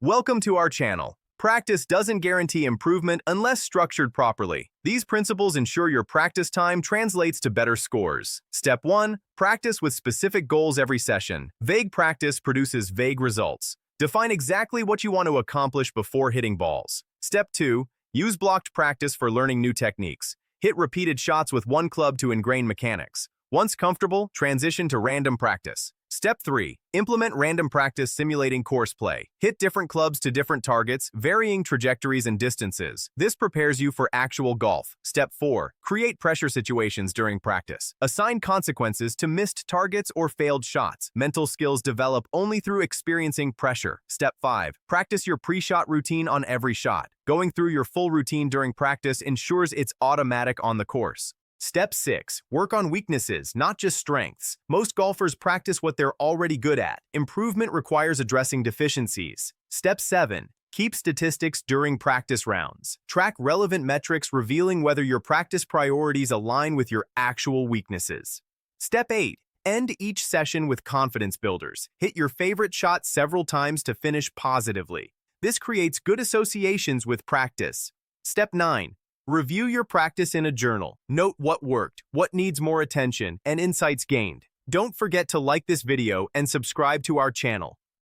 Welcome to our channel. Practice doesn't guarantee improvement unless structured properly. These principles ensure your practice time translates to better scores. Step 1. Practice with specific goals every session. Vague practice produces vague results. Define exactly what you want to accomplish before hitting balls. Step 2. Use blocked practice for learning new techniques. Hit repeated shots with one club to ingrain mechanics. Once comfortable, transition to random practice. Step 3. Implement random practice simulating course play. Hit different clubs to different targets, varying trajectories and distances. This prepares you for actual golf. Step 4. Create pressure situations during practice. Assign consequences to missed targets or failed shots. Mental skills develop only through experiencing pressure. Step 5. Practice your pre-shot routine on every shot. Going through your full routine during practice ensures it's automatic on the course. Step 6. Work on weaknesses, not just strengths. Most golfers practice what they're already good at. Improvement requires addressing deficiencies. Step 7. Keep statistics during practice rounds. Track relevant metrics revealing whether your practice priorities align with your actual weaknesses. Step 8. End each session with confidence builders. Hit your favorite shot several times to finish positively. This creates good associations with practice. Step 9. Review your practice in a journal. Note what worked, what needs more attention, and insights gained. Don't forget to like this video and subscribe to our channel.